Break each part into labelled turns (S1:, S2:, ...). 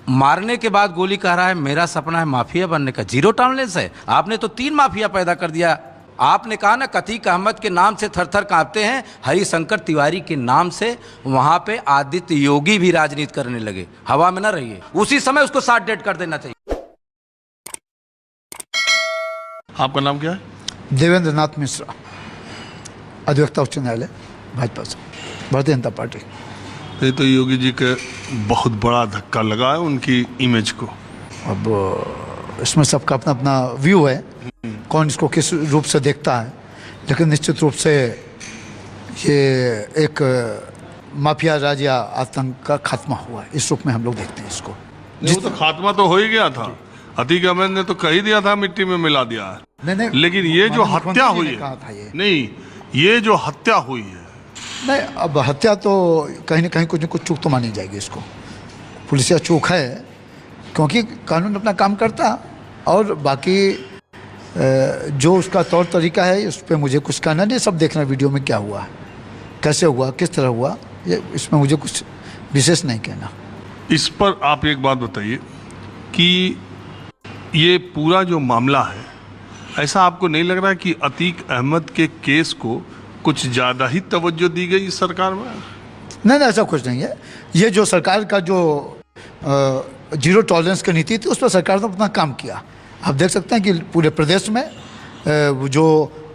S1: मारने के बाद गोली कह रहा है मेरा सपना है माफिया बनने का। जीरो टॉलरेंस है। आपने तो 3 माफिया पैदा कर दिया। आपने कहा ना अतीक अहमद के नाम से थर थर कांपते हैं, हरिशंकर तिवारी के नाम से वहां पे आदित्य योगी भी राजनीति करने लगे। हवा में ना रहिए, उसी समय उसको 60 डेड कर देना चाहिए।
S2: आपका नाम क्या है?
S3: देवेंद्र नाथ मिश्रा, अधिवक्ता उच्च न्यायालय, भाजपा से, भारतीय जनता पार्टी।
S2: ये तो योगी जी के बहुत बड़ा धक्का लगा है उनकी इमेज को।
S3: अब इसमें सबका अपना अपना व्यू है, कौन इसको किस रूप से देखता है, लेकिन निश्चित रूप से ये एक माफिया राज या आतंक का खात्मा हुआ है, इस रूप में हम लोग देखते हैं इसको।
S2: वो तो खात्मा तो हो ही गया था। अतीक अहमद ने तो कह ही दिया था मिट्टी में मिला दिया है।
S3: नहीं,
S2: लेकिन ये जो हत्या हुई है, नहीं, ये जो हत्या हुई है,
S3: नहीं, अब हत्या तो कहीं ना कहीं कुछ न कुछ चूक तो मानी जाएगी इसको। पुलिसिया चूक है, क्योंकि कानून अपना काम करता, और बाकी जो उसका तौर तरीका है उस पर मुझे कुछ कहना नहीं। सब देखना वीडियो में क्या हुआ, कैसे हुआ, किस तरह हुआ, ये इसमें मुझे कुछ विशेष नहीं कहना।
S2: इस पर आप एक बात बताइए कि ये पूरा जो मामला है, ऐसा आपको नहीं लग रहा है कि अतीक अहमद के केस को कुछ ज़्यादा ही तवज्जो दी गई इस सरकार में?
S3: नहीं, ऐसा कुछ नहीं है। ये जो सरकार का जो जीरो टॉलरेंस की नीति थी, उस पर सरकार ने अपना काम किया। आप देख सकते हैं कि पूरे प्रदेश में जो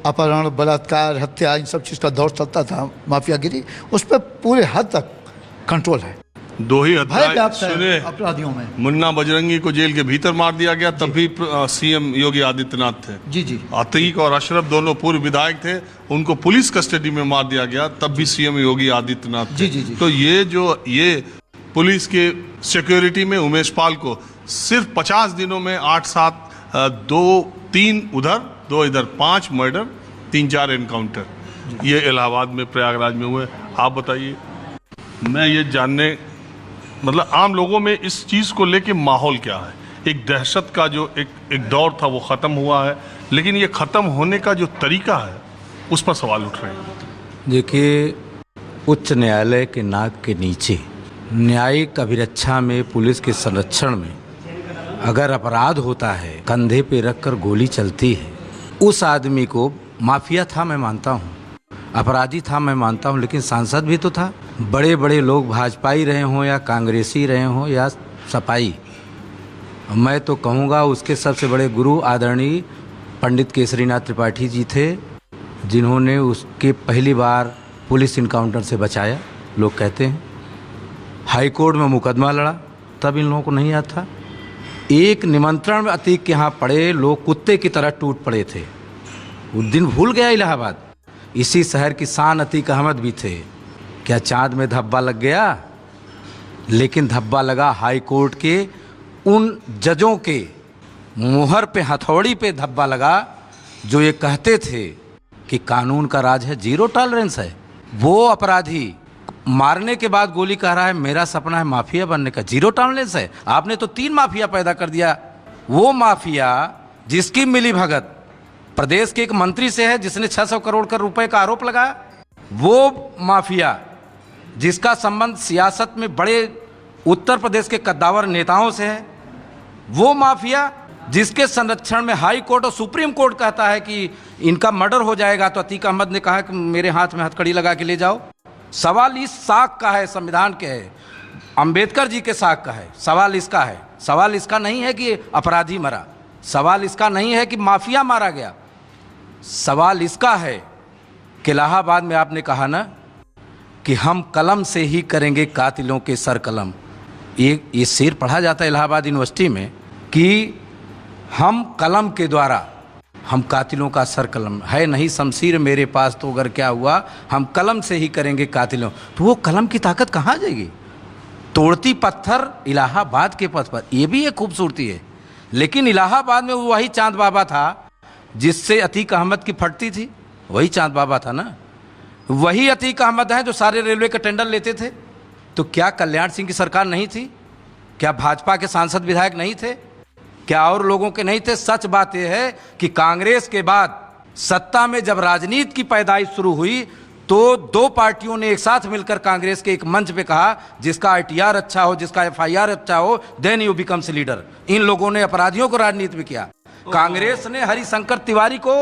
S3: अपहरण, बलात्कार, हत्या, इन सब चीज़ का दौर चलता था, माफियागिरी, उस पर पूरे हद तक कंट्रोल है।
S2: 2 ही हत्या सुने
S3: अपराधियों में।
S2: मुन्ना बजरंगी को जेल के भीतर मार दिया गया, तब भी सीएम योगी आदित्यनाथ थे।
S3: जी।
S2: अतीक और अशरफ दोनों पूर्व विधायक थे, उनको पुलिस कस्टडी में मार दिया गया, तब भी सीएम योगी आदित्यनाथ थे।
S3: जी।
S2: तो ये पुलिस के सिक्योरिटी में उमेश पाल को सिर्फ 50 दिनों में 8-7 2-3 उधर 2 इधर 5 मर्डर, 3-4 एनकाउंटर, ये इलाहाबाद में, प्रयागराज में हुए। आप बताइए। मैं ये जानने, मतलब आम लोगों में इस चीज़ को लेके माहौल क्या है? एक दहशत का जो एक दौर था वो ख़त्म हुआ है, लेकिन ये ख़त्म होने का जो तरीका है उस पर सवाल उठ रहे हैं।
S1: देखिए, उच्च न्यायालय के नाक के नीचे न्यायिक अभिरक्षा में, पुलिस के संरक्षण में अगर अपराध होता है, कंधे पे रखकर गोली चलती है, उस आदमी को माफिया था मैं मानता हूँ, अपराधी था मैं मानता हूँ, लेकिन सांसद भी तो था। बड़े बड़े लोग भाजपाई रहे हों या कांग्रेसी रहे हों या सपाई, मैं तो कहूँगा उसके सबसे बड़े गुरु आदरणीय पंडित केसरीनाथ त्रिपाठी जी थे, जिन्होंने उसके पहली बार पुलिस इनकाउंटर से बचाया। लोग कहते हैं हाई कोर्ट में मुकदमा लड़ा, तब इन लोगों को नहीं याद था। एक निमंत्रण में अतीक के यहाँ पड़े, लोग कुत्ते की तरह टूट पड़े थे। उस दिन भूल गया इलाहाबाद। इसी शहर की शान अतीक अहमद भी थे। क्या चांद में धब्बा लग गया? लेकिन धब्बा लगा हाई कोर्ट के उन जजों के मुहर पे, हथौड़ी पे धब्बा लगा, जो ये कहते थे कि कानून का राज है, जीरो टॉलरेंस है। वो अपराधी मारने के बाद गोली कह रहा है मेरा सपना है माफिया बनने का। जीरो टॉलरेंस है। आपने तो 3 माफिया पैदा कर दिया। वो माफिया जिसकी मिली भगत प्रदेश के एक मंत्री से है, जिसने 600 करोड़ रुपए का आरोप लगाया। वो माफिया जिसका संबंध सियासत में बड़े उत्तर प्रदेश के कद्दावर नेताओं से है। वो माफिया जिसके संरक्षण में हाई कोर्ट और सुप्रीम कोर्ट कहता है कि इनका मर्डर हो जाएगा, तो अतीक अहमद ने कहा कि मेरे हाथ में हथकड़ी लगा के ले जाओ। सवाल इस साख का है, संविधान के है, अंबेडकर जी के साख का है। सवाल इसका है। सवाल इसका नहीं है कि अपराधी मरा, सवाल इसका नहीं है कि माफिया मारा गया। सवाल इसका है कि इलाहाबाद में आपने कहा ना कि हम कलम से ही करेंगे कातिलों के सर कलम। ये शेर पढ़ा जाता है इलाहाबाद यूनिवर्सिटी में कि हम कलम के द्वारा, हम कातिलों का सर कलम है नहीं शमशीर मेरे पास, तो अगर क्या हुआ हम कलम से ही करेंगे कातिलों। तो वो कलम की ताकत कहाँ जाएगी? तोड़ती पत्थर इलाहाबाद के पथ पर, ये भी एक खूबसूरती है। लेकिन इलाहाबाद में वही चांद बाबा था जिससे अतीक अहमद की फटती थी, वही चांद बाबा था ना। वही अतीक अहमद है जो सारे रेलवे के टेंडर लेते थे। तो क्या कल्याण सिंह की सरकार नहीं थी? क्या भाजपा के सांसद विधायक नहीं थे? क्या और लोगों के नहीं थे? सच बात यह है कि कांग्रेस के बाद सत्ता में जब राजनीति की पैदाइश शुरू हुई तो दो पार्टियों ने एक साथ मिलकर कांग्रेस के एक मंच पे कहा, जिसका ITR अच्छा हो, जिसका FIR अच्छा हो, देन यू बिकम्स लीडर। इन लोगों ने अपराधियों को राजनीति में किया। कांग्रेस ने हरिशंकर तिवारी को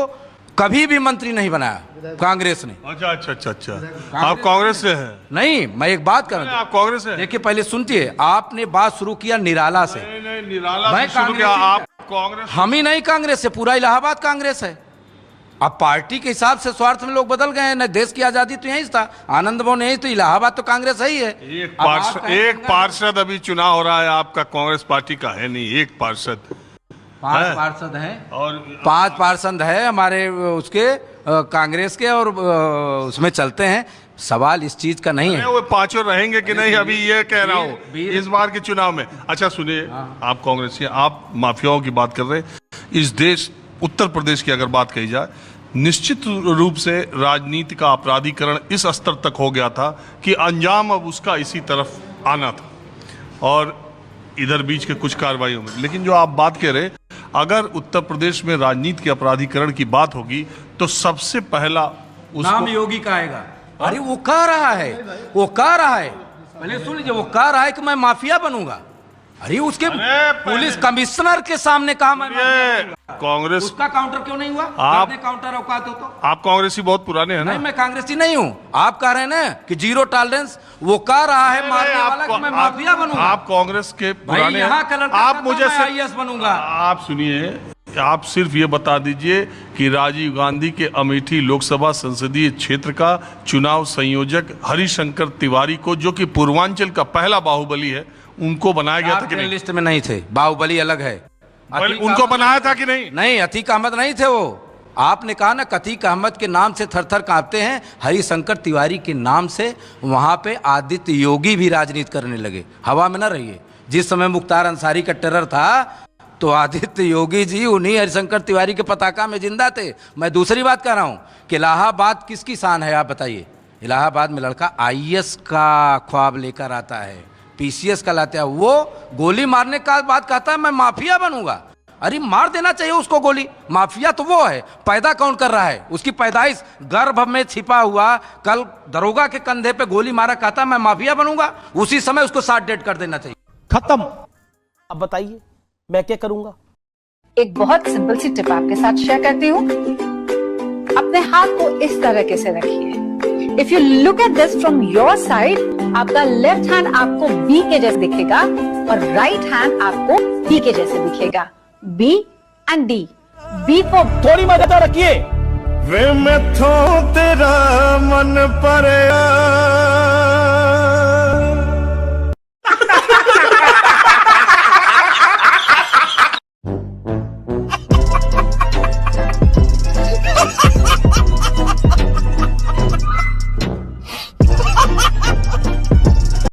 S1: कभी भी मंत्री नहीं बनाया, कांग्रेस ने।
S2: अच्छा। आप कांग्रेस से हैं?
S1: नहीं, मैं एक बात कर रहा हूं।
S2: आप कांग्रेस से?
S1: देखिए, पहले सुनतिए, आपने बात शुरू किया निराला से।
S2: नहीं, निराला
S1: मैं
S2: से शुरू किया,
S1: कांग्रेसी
S2: आप कांग्रेस?
S1: हम ही नहीं कांग्रेस से, पूरा इलाहाबाद कांग्रेस है। अब पार्टी के हिसाब से स्वार्थ में लोग बदल गए हैं ना। देश की आजादी तो यहीं था, आनंद भवन यहीं, तो इलाहाबाद तो कांग्रेस ही है।
S2: एक पार्षद अभी चुनाव हो रहा है आपका, कांग्रेस पार्टी का है नहीं, एक पार्षद।
S1: 5 पार्षद हैं
S2: और
S1: 5 पार्षद है हमारे उसके कांग्रेस के, और उसमें चलते हैं। सवाल इस चीज का नहीं है
S2: वो पांचों रहेंगे कि नहीं, अभी ये कह रहा हूँ इस बार के चुनाव में। अच्छा सुनिए, आप कांग्रेसी, आप माफियाओं की बात कर रहे हैं। इस देश उत्तर प्रदेश की अगर बात कही जाए, निश्चित रूप से राजनीति का अपराधीकरण इस स्तर तक हो गया था कि अंजाम अब उसका इसी तरफ आना था, और इधर बीच के कुछ कार्रवाइयों में। लेकिन जो आप बात कह रहे, अगर उत्तर प्रदेश में राजनीति के अपराधीकरण की बात होगी तो सबसे पहला
S1: नाम योगी का आएगा। अरे वो कह रहा है, पहले सुन लीजिए, वो कह रहा है कि मैं माफिया बनूंगा। अरे उसके पुलिस कमिश्नर के सामने कहा मैं
S2: कांग्रेस,
S1: उसका काउंटर क्यों नहीं हुआ?
S2: आप
S1: काउंटर औकात हो तो।
S2: आप कांग्रेसी बहुत पुराने हैं ना?
S1: नहीं, मैं कांग्रेसी नहीं हूँ। आप कह रहे हैं ना कि जीरो टॉलरेंस, वो कह रहा है मारने वाला कि मैं माफिया बनूंगा।
S2: आप कांग्रेस के पुराने हैं।
S1: आप मुझे IAS बनूंगा।
S2: आप सुनिए, आप सिर्फ ये बता दीजिए कि राजीव गांधी के अमेठी लोकसभा संसदीय क्षेत्र का चुनाव संयोजक हरिशंकर तिवारी को, जो कि पूर्वांचल का पहला बाहुबली है, उनको बनाया गया था कि नहीं?
S1: लिस्ट में नहीं थे, बाहुबली अलग है।
S2: उनको बनाया था कि नहीं?
S1: नहीं, अतीक अहमद नहीं थे वो। आपने कहा ना, अतीक अहमद के नाम से थर थर कांपते हैं, हरिशंकर तिवारी के नाम से वहां पे आदित्य योगी भी राजनीति करने लगे। हवा में ना रहिए। जिस समय मुख्तार अंसारी का टेरर था, तो आदित्य योगी जी उन्हीं हरिशंकर तिवारी के पताका में जिंदा थे। मैं दूसरी बात कर रहा हूं कि इलाहाबाद किसकी शान है, आप बताइए। इलाहाबाद में लड़का IAS का ख्वाब लेकर आता है, PCS का लाता है, वो गोली मारने का बात कहता है मैं माफिया बनूंगा। अरे मार देना चाहिए उसको गोली। माफिया तो वो है, पैदा कौन कर रहा है? उसकी पैदाइश गर्भ में छिपा हुआ। कल दरोगा के कंधे पे गोली मारा, कहता मैं माफिया बनूंगा, उसी समय उसको 60 डेड कर देना चाहिए।
S4: खत्म। अब बताइए मैं क्या करूंगा?
S5: एक बहुत सिंपल सी टिप आपके साथ शेयर करती हूँ। अपने हाथ को इस तरीके से रखिए। If you look at this from your side, आपका लेफ्ट हैंड आपको बी के जैसे दिखेगा और राइट हैंड आपको डी के जैसे दिखेगा। B and D. B for
S4: थोड़ी मदद रखिए।
S6: वे मैथों तेरा मन पर